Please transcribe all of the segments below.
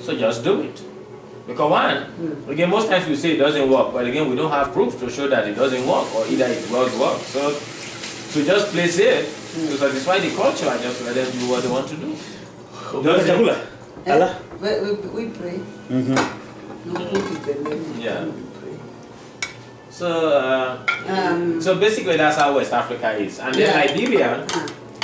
So just do it. Because one, again, most times we say it doesn't work, but again, we don't have proof to show that it doesn't work, or either it works. So to just play safe, to satisfy the culture, and just let them do what they want to do. We pray. Yeah. So basically that's how West Africa is. And then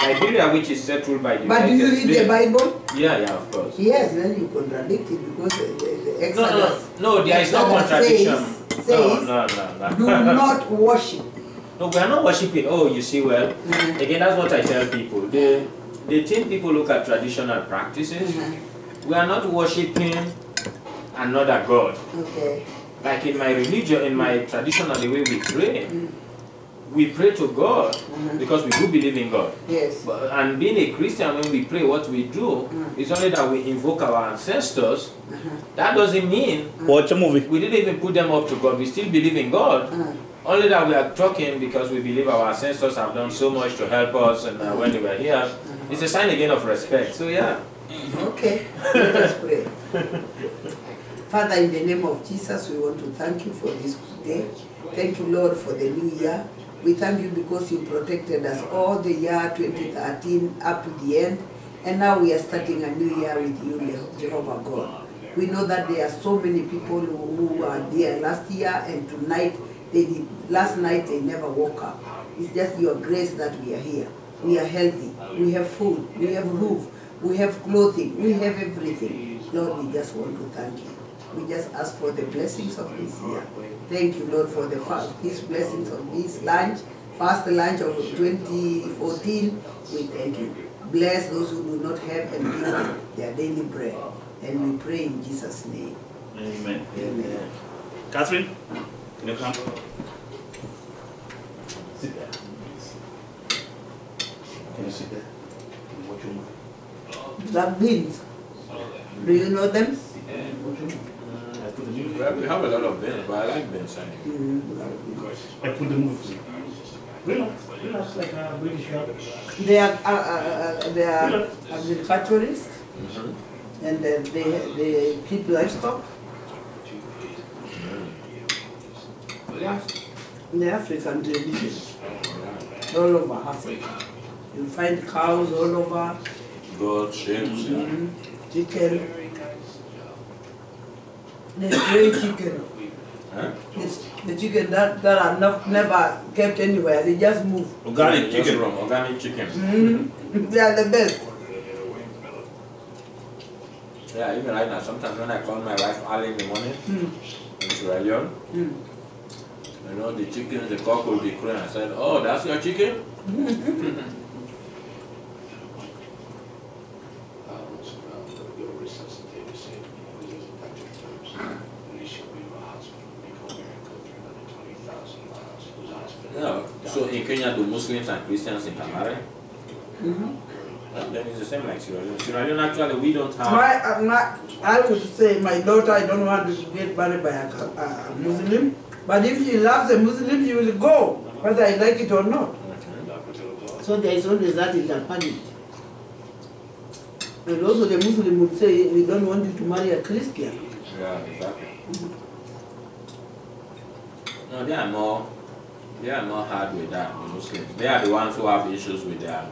Liberia, which is settled by the But do you read the Bible? Yeah, of course. Yes, then you contradict it because the Exodus. No, there is no contradiction. Says, no. Do not worship. No, we are not worshiping. Oh, you see, well, again, that's what I tell people. The thing people look at traditional practices, we are not worshiping another God. Okay. Like in my religion, in my traditional, the way we pray to God because we do believe in God. Yes. And being a Christian, when we pray, what we do is only that we invoke our ancestors. That doesn't mean watch a movie. We didn't even put them up to God. We still believe in God. Only that we are talking because we believe our ancestors have done so much to help us, and when they were here, it's a sign again of respect. So yeah. Okay. Let us pray. Father, in the name of Jesus, we want to thank you for this day. Thank you, Lord, for the new year. We thank you because you protected us all the year 2013 up to the end. And now we are starting a new year with you, Jehovah God. We know that there are so many people who were there last year, and tonight, last night they never woke up. It's just your grace that we are here. We are healthy. We have food. We have roof. We have clothing. We have everything. Lord, we just want to thank you. We just ask for the blessings of this year. Thank you, Lord, for these blessings of this lunch, first lunch of 2014. We thank you. Bless those who do not have and give them their daily bread. And we pray in Jesus' name. Amen. Amen. Catherine, can you come? Sit there. Can you sit there? Watch your mouth. Black beans. Do you know them? We have a lot of beans, but I like beans. I put the movie. Relax like a British girl. They are agriculturists, and they keep livestock. Yeah, the African tradition, all over Africa. You find cows all over. Goat, sheep, chicken. The stray chicken. The chicken that are never kept anywhere, they just move. Organic chicken. Organic chicken. They are the best. Yeah, even right now, sometimes when I call my wife early in the morning, in Sierra Leone, you know, the chicken, the cock will be crowing. I said, oh, that's your chicken? Yeah. So in Kenya, do Muslims and Christians intermarry? Then it's the same like Sierra Leone. Sierra Leone, actually, we don't have... I would say my daughter, I don't want to get married by a Muslim, but if she loves a Muslim, she will go, whether I like it or not. So there is always that intermarriage. And also the Muslim would say, we don't want you to marry a Christian. Yeah, exactly. No, they are more hard with that, the Muslims. They are the ones who have issues with their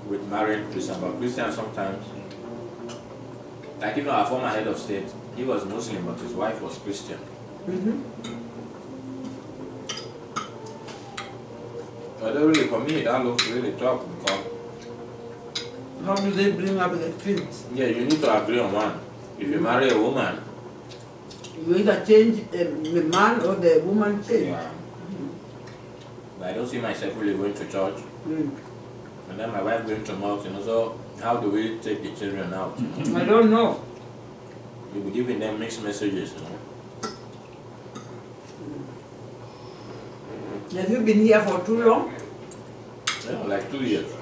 with married Christians, but Christians sometimes, like, you know, our former head of state, he was Muslim, but his wife was Christian. But really, for me, that looks really tough because... How do they bring up the kids? Yeah, you need to agree on one. If you marry a woman, you either change the man or the woman change. Yeah. But I don't see myself really going to church. And then my wife going to mosque, you know, so how do we take the children out? I don't know. We be giving them mixed messages, you know. Have you been here for too long? Yeah, like 2 years.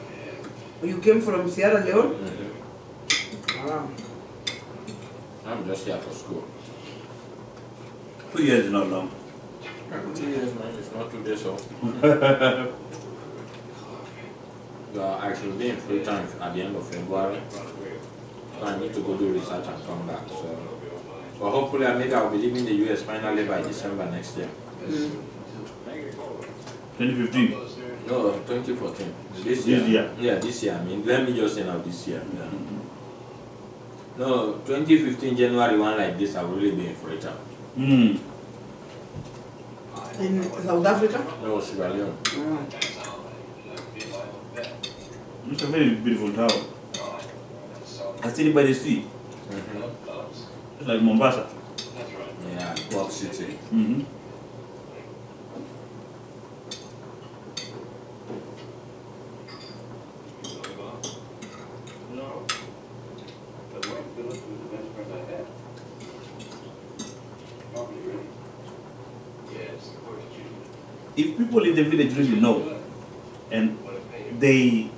You came from Sierra Leone? Wow. I'm just here for school. 2 years is not long. 2 years, man, it's not 2 days old. I should be in free time at the end of February. So I need to go do research and come back. So, but hopefully, maybe I'll be leaving the US finally by December next year. 2015. No, 2014. This year? Yeah, this year. I mean, let me just say now this year. Yeah. No, 2015 January 1 like this, I will really be in Freetown. Mm. In South Africa? No, Sierra Leone. It's a very beautiful town. A city by the sea. It's like Mombasa. Yeah, Port City. If people in the village really know and they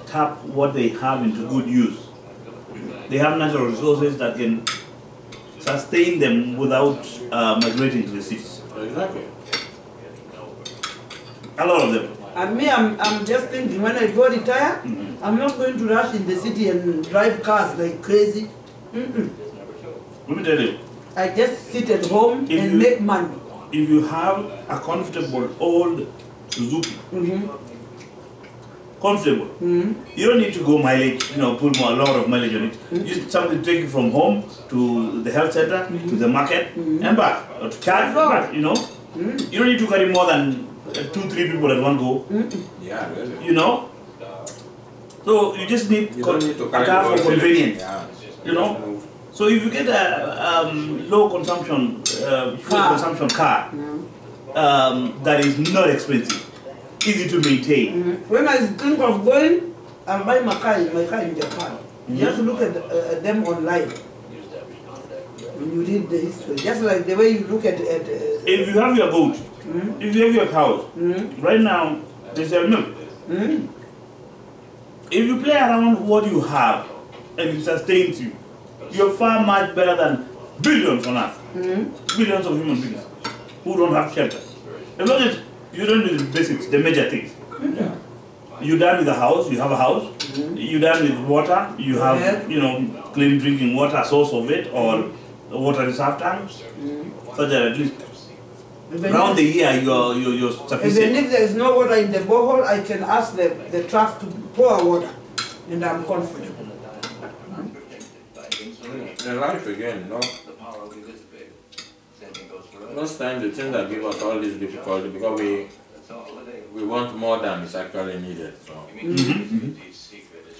tap what they have into good use, they have natural resources that can sustain them without migrating to the cities. Exactly. A lot of them. And me, I'm just thinking, when I go retire, I'm not going to rush in the city and drive cars like crazy. Let me tell you, I just sit at home If and you- make money. if you have a comfortable old Suzuki, comfortable, you don't need to go mileage, put a lot of mileage on it. Just something to take you from home to the health center, to the market, and back, or to charge back, You don't need to carry more than 2-3 people at one go, Yeah, really. So you just need You don't need to a carry car the for whole convenience, Yeah. So if you get a low consumption, fuel Car. consumption car that is not expensive, easy to maintain. When I think of going, I'll buy my car in Japan. Just look at them online. When you read the history, just like the way you look at If you have your boat, if you have your cows, right now they sell milk. If you play around what you have and it sustains you, you're far much better than billions on earth. Billions of human beings who don't have shelter. As long as you don't do the basics, the major things. Yeah. You're done with a house, you have a house. You're done with water, you have, clean drinking water, source of it, or water reserve tanks. So that at least around the year you're sufficient. even if there is no water in the borehole, I can ask the truck to pour water, and I'm confident. In life again, most times the things that give us all this difficulty because we want more than is actually needed. So.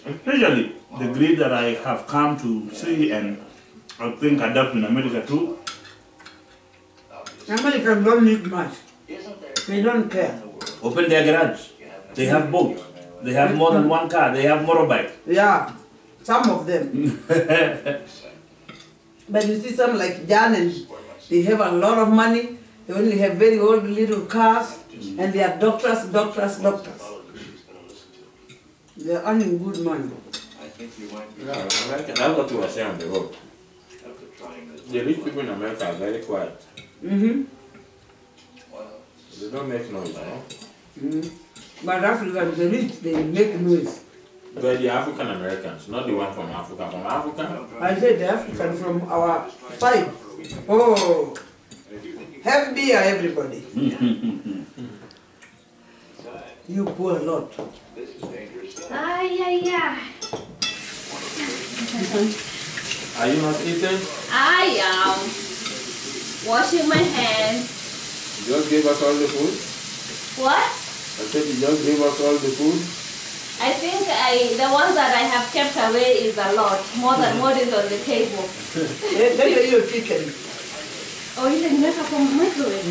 Especially the greed that I have come to see and I think adapt in America too. Americans don't need much. They don't care. Open their garage. They have boats. They have more than one car. They have motorbike. Yeah, some of them. But you see some like Jan, and they have a lot of money. They only have very old little cars, and they are doctors. They are earning good money. Yeah, that's what we were saying on the road. The rich people in America are very quiet. They don't make noise, But Africans, the rich, they make noise. But the African Americans, not the one from Africa. From Africa, I said the African from our side. Oh, have beer, everybody. You pour a lot. Yeah. are you not eating? I am washing my hands. You just gave us all the food? What? I said you just gave us all the food? I think the ones that I have kept away is a lot, more than what is on the table. Let me eat chicken. Oh, you can make up from the microwave.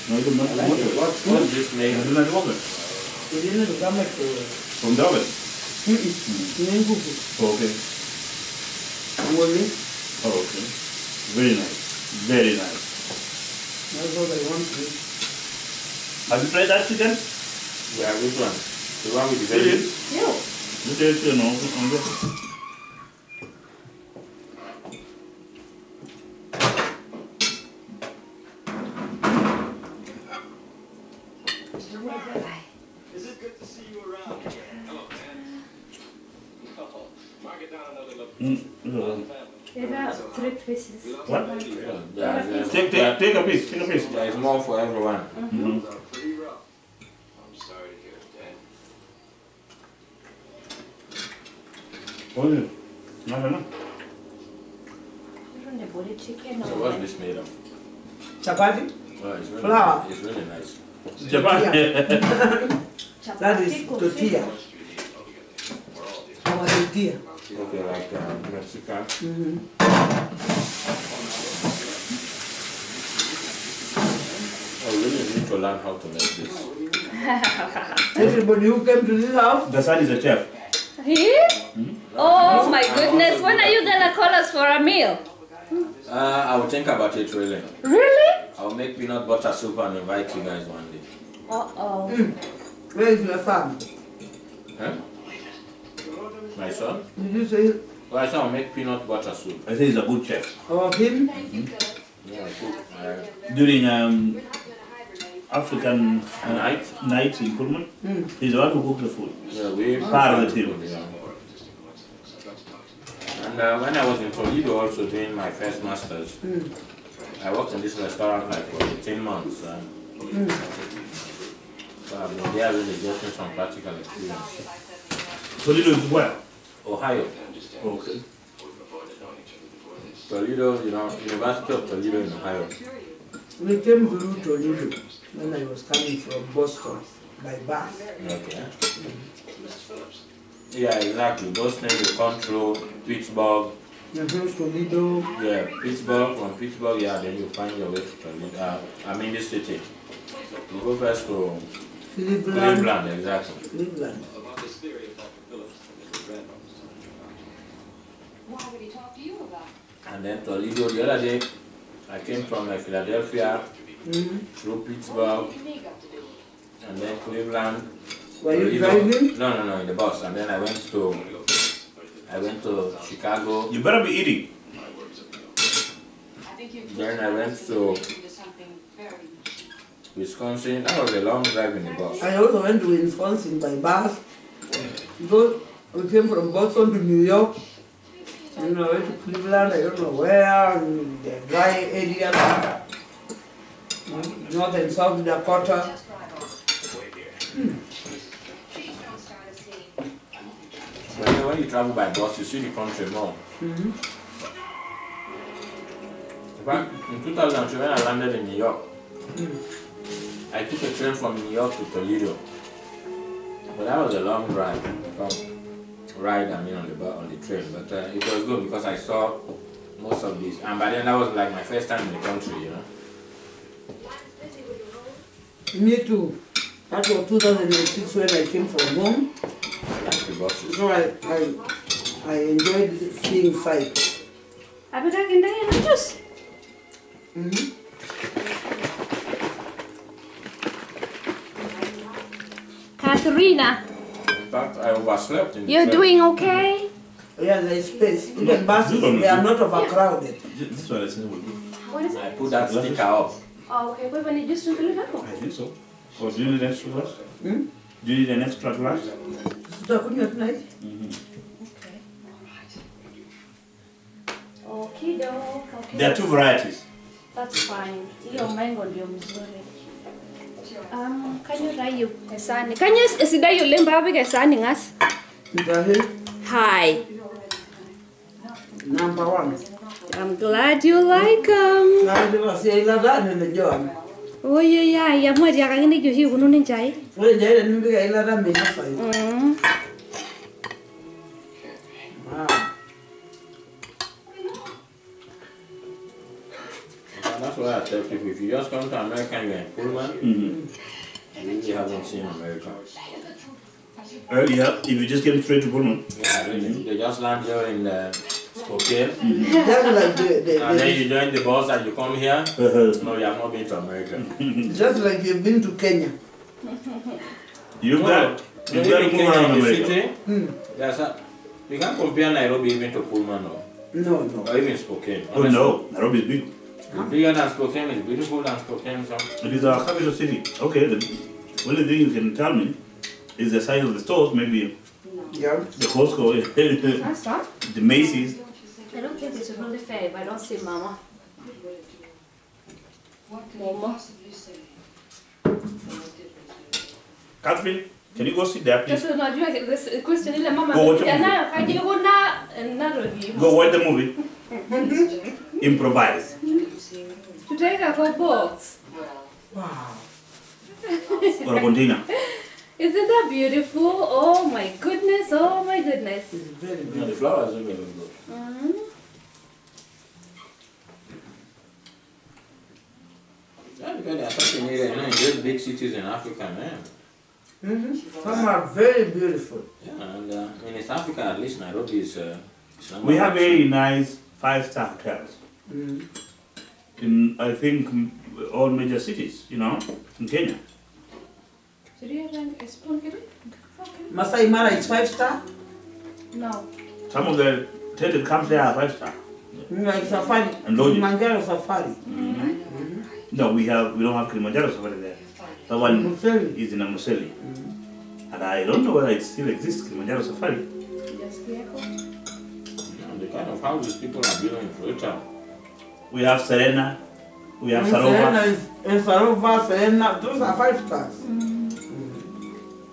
What's this made? You didn't come back to From the oven. Okay. Okay. Very nice. Very nice. That's what I want to eat. Have you tried that chicken? Yeah, which one? The one with the Really? veggies? You. You taste, on the There are 3 pieces. What? Yeah, Take a piece. Take a piece. there is more for everyone. Mm-hmm. What is it? I don't know. I don't know about the chicken So or what's this made of? Chapati? Oh, it's really, Flour. It's really nice. Japan. That is Chapati, tortilla. Our tortilla. Okay, like Mexican. I really need to learn how to make this. Everybody who came to this house, The son is a chef. He? Oh my goodness, when are you gonna call us for a meal? I will think about it really. Really? I'll make peanut butter soup and invite you guys one day. Uh-oh. where is your son? Huh? My son? Did you say Well, I said I'll make peanut butter soup. I say he's a good chef. about him? Yeah, I cook. During African Night? in Pullman, he's the one who cooked the food. Yeah, we Part of the team. Yeah. And when I was in Toledo also doing my first masters, I worked in this restaurant like for 18 months. So I've been there really getting some practical experience. Toledo is where? Ohio. Okay. Toledo, University of Toledo in Ohio. We came to Toledo when I was coming from Boston by bus. Okay. Yeah, exactly. Boston, you come through Pittsburgh. Toledo. Yeah, Pittsburgh. From Pittsburgh, yeah, then you find your way to Toledo. This city. You go first to Cleveland, exactly. Cleveland. And then Toledo, the other day, I came from Philadelphia, through Pittsburgh, and then Cleveland. Were you Toledo. driving? No, in the bus. And then I went to Chicago. You better be eating. Then I went to Wisconsin. That was a long drive in the bus. I also went to Wisconsin by bus. Because we came from Boston to New York. And I went to Cleveland, I don't know where, in the dry area, North and South Dakota. When you travel by bus, you see the country more. In fact, in 2003, when I landed in New York, I took a train from New York to Toledo. But that was a long drive. On the train. But it was good because I saw most of these. And by then, that was like my first time in the country, Me too. That was 2006 when I came from home. Like the buses. So I enjoyed seeing sights. Abi kakin da yana juice. Katharina, In fact, I overslept in the you're train. doing okay? Yeah, there's space. Even buses, they are not overcrowded. This is what I said we'll do. What is I it? put that sticker up. Oh, okay. Wait, when you just took it up. I think so. Or do you need an extra glass? Hmm? Do you need an extra glass? Tutakunywa tonight? Okay. Okay, doke. Okay. There are 2 varieties. That's fine. Hiyo mango ndio mzuri. Can you write you esani? Can you sida yule mbabi esani ngas? Nitahe. Hi. Number 1. I'm glad you like them. Nadi wasi iladani najua. Oh yeah, ya mwadi akangini juhi kununi njai. Wewe jaile nimbiga iladani minasa hiyo. That's why I tell people, if you just come to America and you're in Pullman, you really haven't seen America. Earlier, if you just came straight to Pullman. Yeah, really. They just land here in Spokane. That's like And then you join the bus and you come here. No, you have not been to America. just like you've been to Kenya. You've got to move around America. Yes, you can't compare Nairobi even to Pullman No. or even Spokane. Oh no, Nairobi is big. It's bigger than Spokane, it's beautiful than Spokane. So. It is our capital city. Okay, the only thing you can tell me is the size of the stores, maybe Yeah. the Costco, That's fun. the Macy's. I don't think it's really fair if I don't say mama. Mama. Catherine, can you go sit there, please? Just unajua this question ile mama Go watch a movie. nayo kajiona narodi. Go watch the movie. Improvise. Tutaweka kwa box. Wow. Or a container. Isn't that beautiful? Oh my goodness, oh my goodness. It's very Yeah, beautiful. the flowers are really good. Yeah, because there are such an area, you know, in those big cities in Africa, man. Some are very beautiful. Yeah, and in East Africa, at least Nairobi is. We have very nice 5-star hotels. In, I think, all major cities, you know, in Kenya. Should you have a spoon, Kitty? Masai Mara is 5-star. No. Some of the tented camps there are 5-star. Like safari. And lodges. Kilimanjaro safari. No, we don't have Kilimanjaro safari there. The one Museli. is in Amboseli. And I don't know whether it still exists, Kilimanjaro safari. Just careful. Yeah, the kind of houses people are building in Freetown. We have Serena. We have Serena Sarova. is Sarova, Serena. Those are 5 stars.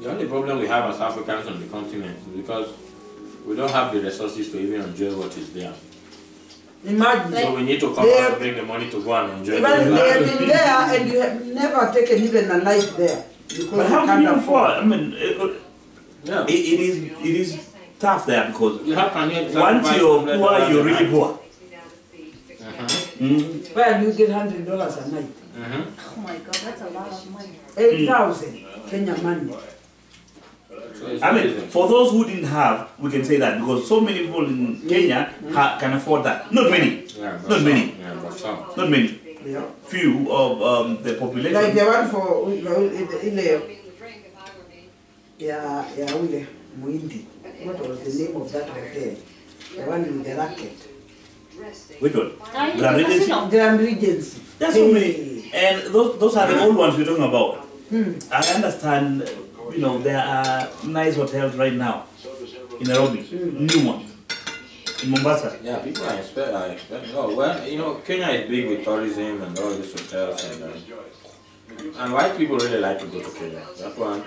The only problem we have as Africans on the continent is because we don't have the resources to even enjoy what is there. Imagine. So we need to come They out have- and make the money to go and enjoy But it. they have been there and you have never taken even a life there. Because But you how can't can you afford? afford. I mean, Yeah. it is tough there because You have can once you're poor, you're really poor. Where do you get $100 a night? Oh my god, that's a lot of money. 8,000 Kenya money. So it's I mean, amazing. for those who didn't have, we can say that because so many people in Kenya can afford that. Not many. Yeah, but Not some. many. Yeah, but some. Not many. Yeah. Few of the Like population. the one for Ule Muindi. What was the name of that hotel? The one with the racket. Which one? Ay, Grand Regency? casino. Grand Regency. There's so many. And those are the old ones we're talking about. I understand, you know, there are nice hotels right now in Nairobi, new ones. In Mombasa. Yeah, people are expecting. Oh, well, you know, Kenya is big with tourism and all these hotels and white people really like to go to Kenya. That one,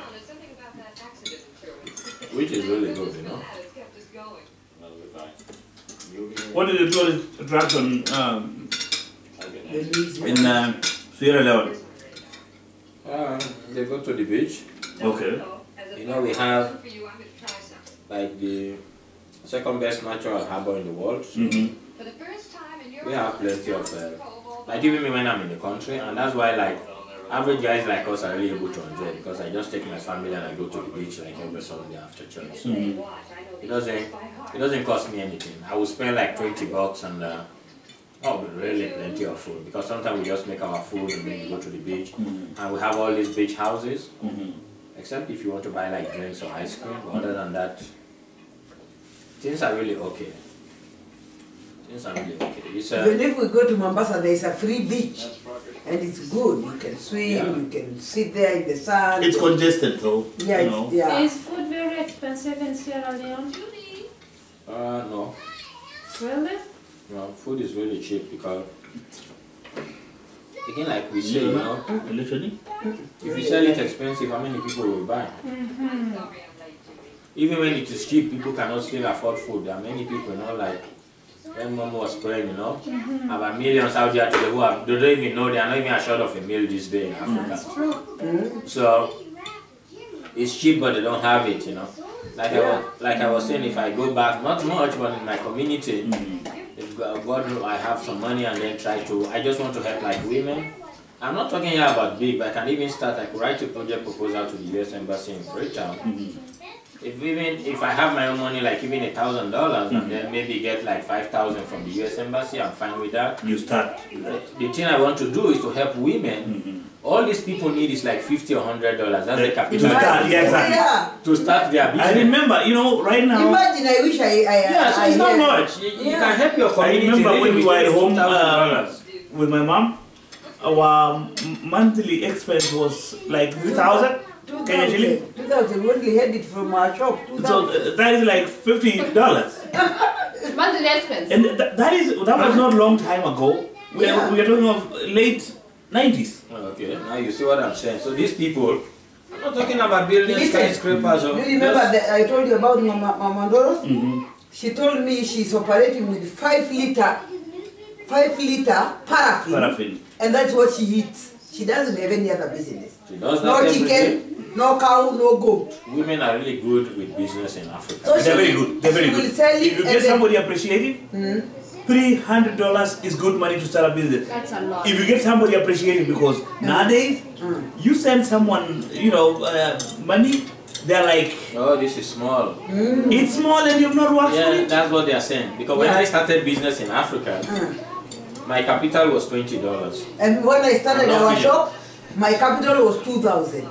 which is really good, you know. What did you do with attraction in Sierra Leone? They go to the beach. Okay. You know, we have like the second best natural harbor in the world. So we have plenty of, like even me when I'm in the country, and that's why like average guys like us are really able to enjoy it because I just take my family and I go to the beach like every Sunday after church. So it doesn't cost me anything. I will spend like $20 and but really plenty of food because sometimes we just make our food and then we go to the beach and we have all these beach houses. Except if you want to buy like drinks or ice cream, but other than that, things are really okay. Things are really okay. It's Even if we go to Mombasa, there is a free beach. And it's good. You can swim, Yeah. you can sit there in the sun. It's congested though. Yeah, you know. yeah. Is food very expensive in Sierra Leone? no, Really? no, food is really cheap because again, like we say, you know, Literally. if you sell it expensive, how many people will buy? Even when it is cheap, people cannot still afford food. There are many people, you know, like when Mom was praying, you know, about millions out there today who have, they don't even know, they are not even assured of a meal this day in Africa. So it's cheap, but they don't have it, you know. Like I was saying, if I go back, not much, but in my community, if God, I have some money and then I just want to help like women. I'm not talking here about big, but I can even start, I could write a project proposal to the US Embassy in Freetown. If I have my own money, like even $1,000, and then maybe get like 5,000 from the US Embassy, I'm fine with that. You start. The thing I want to do is to help women. All these people need is like $50 or $100. That's the capital To start, yeah, exactly. Yeah. to start their business. I remember, you know, right now. Imagine, I wish I Yeah, so it's not much. You can help your I community. remember really when we with were at home $2,000. with my mom, our monthly expense was like 3,000. Kenya shilling. 2,000. We only had it from our shop. 2,000. So that is like $50. Monthly expense. And that was not a long time ago. We are talking of late 90s. Okay, now you see what I'm saying. So these people, I'm not talking about building Listen, skyscrapers. Do you remember that I told you about Mama Doros? Mm-hmm. She told me she's operating with 5 liter paraffin. And that's what she eats. She doesn't have any other business. She does No that chicken, no cow, no goat. Women are really good with business in Africa. So They're very good. They're very she will good. sell it If you and get then- somebody appreciative, $300 is good money to start a business. That's a lot. If you get somebody appreciative, because nowadays you send someone, money, they're like, Oh, this is small. it's small and you've not worked for Yeah, it. that's what they are saying. Because when I started business in Africa, my capital was $20. And when I started I'm not our kidding. shop, my capital was 2,000.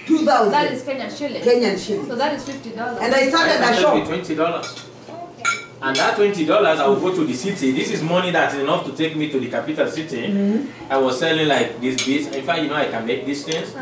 2,000 That is Kenyan shilling. Kenyan shillings. So that is $50. And I started a shop. with $20. And that $20, I will go to the city. This is money that is enough to take me to the capital city. I was selling like these beads. In fact, I can make these things.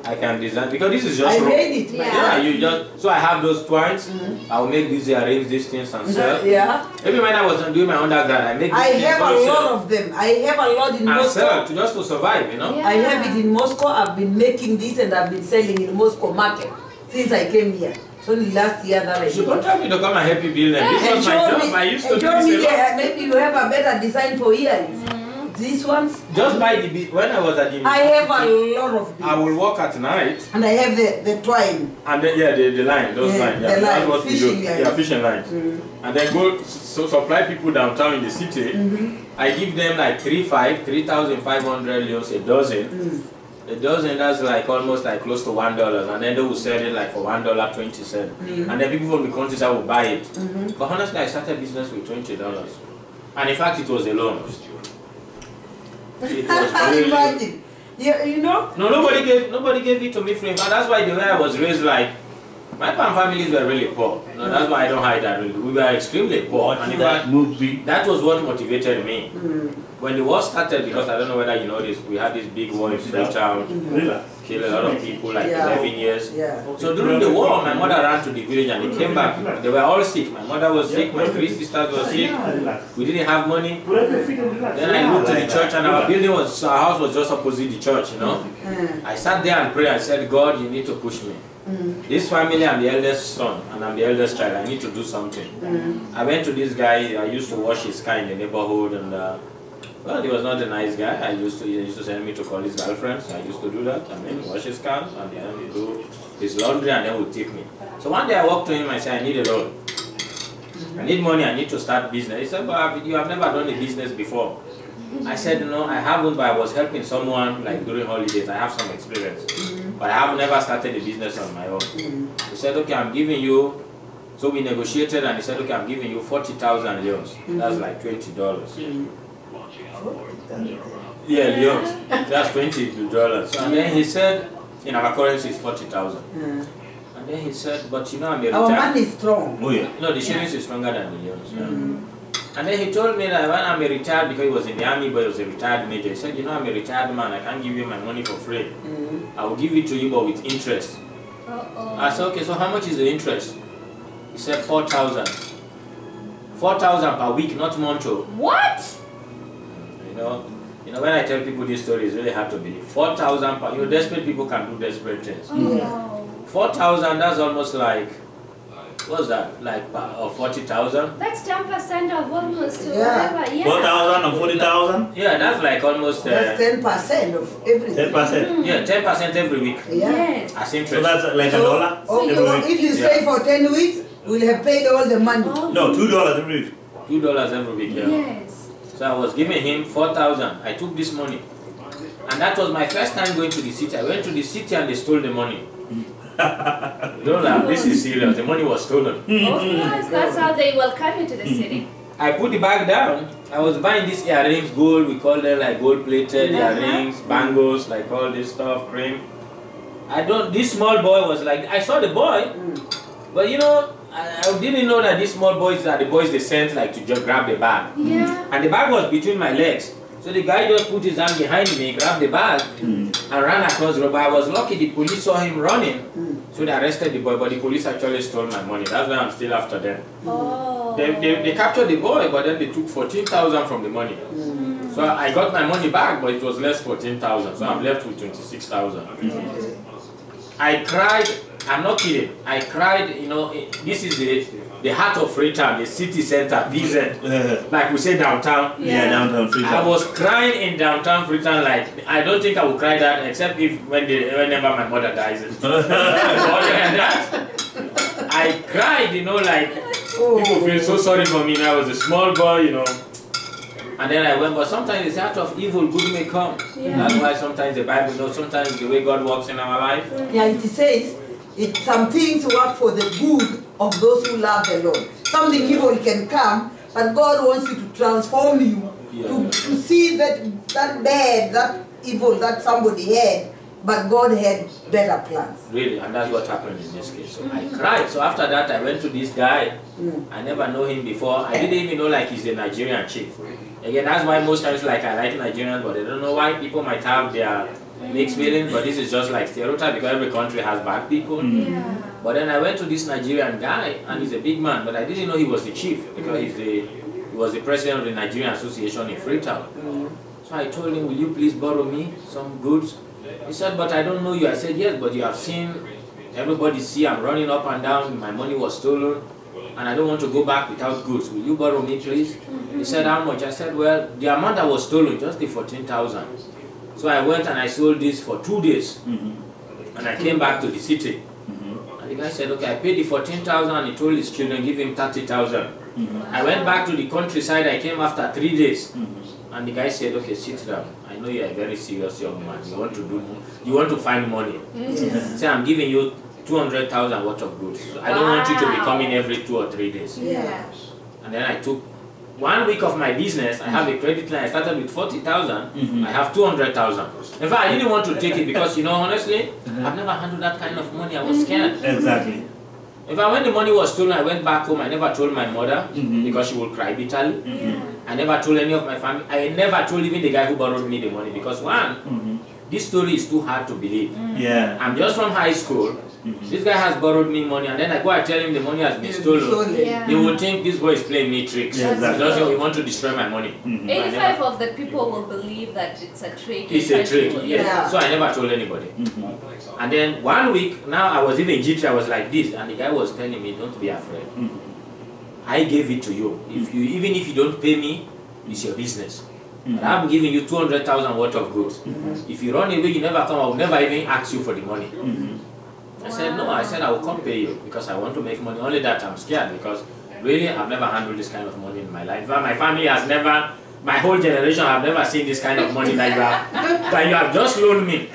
I can design, because this is just I raw. made it. Yeah. Yeah, so I have those twines. I will make these, arrange these things and sell. Yeah. Maybe when I was doing my undergrad, I make these I things have a and lot sell. of them. I have a lot in And Moscow. sell just to survive, Yeah. I have it in Moscow. I've been making this and I've been selling in Moscow market since I came here. It's only last year that I You did. contact me to come and help you build them. This And was my show job. me, I used to and do show me this a lot. there, maybe you have a better design for earrings. These ones, Just buy the bead. When I was at the I have a lot of I beads. will work at night. And I have the twine. And then, the line, those Yeah, lines, the that's line, what we do. fishing lines. Yeah, fishing lines. And then go supply people downtown in the city. I give them like 3,500 leos a dozen. A dozen, that's like almost like close to $1, and then they will sell it like for $1.20. And then people from the countryside will buy it. But honestly, I started business with $20. And in fact, it was a loan. It was really, Imagine. Yeah, you know? no, nobody gave it to me free. And that's why the way I was raised, like, my families were really poor. No, that's why I don't hide that. We were extremely poor. And in fact, that was what motivated me. When the war started, because I don't know whether you know this, we had this big war in Freetown, killed a lot of people, like 11 years. Yeah. So during the war, my mother ran to the village and they came back. They were all sick. My mother was sick, my 3 sisters were sick. We didn't have money. Then I moved to the church, and our house was just opposite the church, I sat there and prayed. I said, God, you need to push me. This family, I'm the eldest son and I'm the eldest child. I need to do something. I went to this guy. I used to wash his car in the neighborhood, and well, he was not a nice guy. He used to send me to call his girlfriends. I used to do that. I mean, wash his car, and then he do his laundry, and then would take me. So one day I walked to him. I said, I need a loan. I need money. I need to start business. He said, but you have never done a business before. I said, no, I haven't, but I was helping someone like during holidays. I have some experience, but I have never started a business on my own. He said, okay, I'm giving you. So we negotiated, and he said, okay, I'm giving you 40,000 leons. That's like $20. Yeah, leons. That's $20. And then he said, in our currency is 40,000. And then he said, but I'm a Our retired. money is strong. Oh yeah. No, the shillings is stronger than the leons. And then he told me that when I'm a retired, because he was in the army, but he was a retired major, he said, I'm a retired man, I can't give you my money for free. I will give it to you, but with interest. I said, okay, so how much is the interest? He said 4,000. 4,000 per week, not month. What? When I tell people this story, it's really hard to believe. 4,000 per, desperate people can do desperate things. Oh. 4,000, that's almost like, what's that? Like 40,000? That's 10% of almost Yeah. whatever. Yeah. 4,000 or 40,000? Yeah, that's like almost That's 10% of everything. 10%. yeah, 10% every week Yeah. Yes. as So interest. that's like So- $1 Oh, every week. if you stay for 10 weeks, we'll have paid all the money. Oh. No, $2 every week. $2 every week. Yeah. Yes. So I was giving him 4,000. I took this money, and that was my first time going to the city. I went to the city and they stole the money. Don't laugh. This is serious. The money was stolen. Of course, that's how they welcome you to the city. I put the bag down. I was buying these earrings, gold. We call them like gold-plated earrings, bangles, like all this stuff, cream. This small boy was like, I saw the boy, but I didn't know that these small boys are the boys they sent like to just grab the bag. Yeah. And the bag was between my legs. So the guy just put his hand behind me, grabbed the bag, and and ran across the road. But I was lucky the police saw him running, so they arrested the boy, but the police actually stole my money. That's why I'm still after them. Oh. They captured the boy, but then they took 14,000 from the money. So I got my money back, but it was less 14,000. So I'm left with 26,000. I cried. I'm not kidding. I cried. You know, this is the heart of Freetown, the city center, PZ, like we say downtown. Yeah, downtown Freetown. I was crying in downtown Freetown. Like I don't think I would cry that except whenever my mother dies. Other than that, I cried. You know, like people feel so sorry for me. And I was a small boy. You know. And then I went, but sometimes it's out of evil, good may come. Yeah. That's why sometimes the Bible knows, sometimes the way God works in our life. Yeah, it says, some things work for the good of those who love the Lord. Something evil can come, but God wants you to transform you, to see that bad, that evil that somebody had, but God had better plans. Really, and that's what happened in this case. So I cried. So after that, I went to this guy. I never know him before. I didn't even know like he's a Nigerian chief. Again, that's why most times like I like Nigerians, but I don't know why people might have their mixed feelings, but this is just like stereotype because every country has bad people. But then I went to this Nigerian guy, and he's a big man, but I didn't know he was the chief because he was the president of the Nigerian Association in Freetown. So I told him, will you please borrow me some goods? He said, but I don't know you. I said, yes, but you have seen, everybody see I'm running up and down, my money was stolen, and I don't want to go back without goods. Will you borrow me, please? He said, how much? I said, well, the amount that was stolen, just the 14,000. So I went and I sold this for 2 days. And I came back to the city. And the guy said, okay, I paid the 14,000, and he told his children, give him 30,000. I went back to the countryside, I came after 3 days. And the guy said, okay, sit down. I know you're a very serious young man. You want to do more. You want to find money. He said, I'm giving you 200,000 worth of goods. So I don't want you to be coming every 2 or 3 days. And then I took 1 week of my business. I have a credit line. I started with 40,000. I have 200,000. In fact, I didn't want to take it because, you know, honestly, I've never handled that kind of money. I was scared. Exactly. In fact, when the money was stolen, I went back home. I never told my mother because she would cry bitterly. I never told any of my family. I never told even the guy who borrowed me the money because this story is too hard to believe. I'm just from high school. This guy has borrowed me money, and then I go and tell him the money has been stolen. He will think this boy is playing me tricks. Because he want to destroy my money. 85 of the people will believe that it's a trick. It's a trick, So I never told anybody. And then 1 week, now I was even jittery, I was like this, and the guy was telling me, don't be afraid. I gave it to you. Even if you don't pay me, it's your business. But I'm giving you 200,000 worth of goods. If you run away, you never come, I will never even ask you for the money. I said, no, I said I will come pay you because I want to make money. Only that I'm scared because really I've never handled this kind of money in my life. My family has never, my whole generation have never seen this kind of money that you have just loaned me.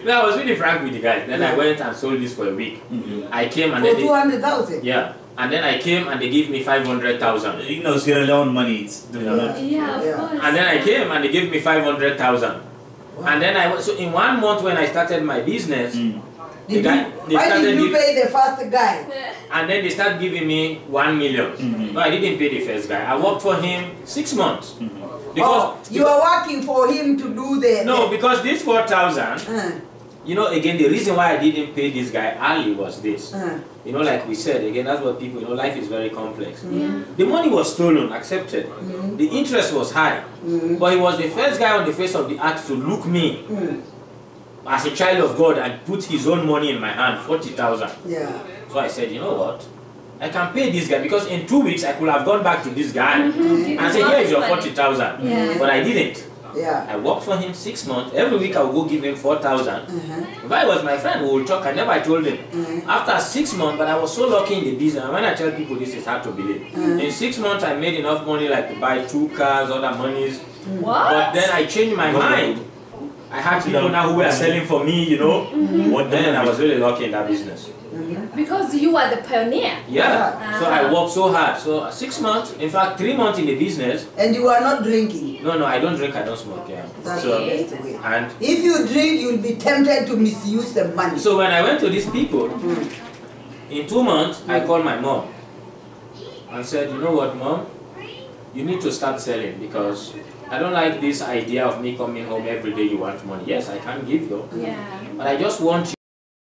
No, I was really frank with the guy. Then I went and sold this for a week. I came and for 200,000. And then I came and they gave me 500,000. You know, Sierra Leone money, it's of course. And then I came and they gave me 500,000. And then so in 1 month when I started my business, Why did you pay the first guy? And then they start giving me 1 million. No, I didn't pay the first guy. I worked for him 6 months. Because you are working for him to do the... No, because this 4,000, you know, again, the reason why I didn't pay this guy early was this. You know, like we said, again, that's what people, you know, life is very complex. The money was stolen, accepted. The interest was high. But he was the first guy on the face of the earth to look me as a child of God and put his own money in my hand, 40,000. So I said, you know what? I can pay this guy because in 2 weeks I could have gone back to this guy and said, here is your 40,000. But I didn't. I worked for him 6 months. Every week I would go give him 4,000. If I was my friend, we would talk. I never told him. After 6 months, but I was so lucky in the business. And when I tell people this is hard to believe. In 6 months, I made enough money like to buy 2 cars, other monies. But then I changed my mind. I had people now who were selling for me, you know. Then I was really lucky in that business. Because you are the pioneer. So I worked so hard. So 6 months, in fact 3 months in the business. And you are not drinking? No, I don't drink, I don't smoke. That's the best way. And if you drink, you'll be tempted to misuse the money. So when I went to these people, in 2 months, I called my mom and said, you know what, Mom? You need to start selling because I don't like this idea of me coming home every day you want money. Yes, I can give you, Yeah. but I just want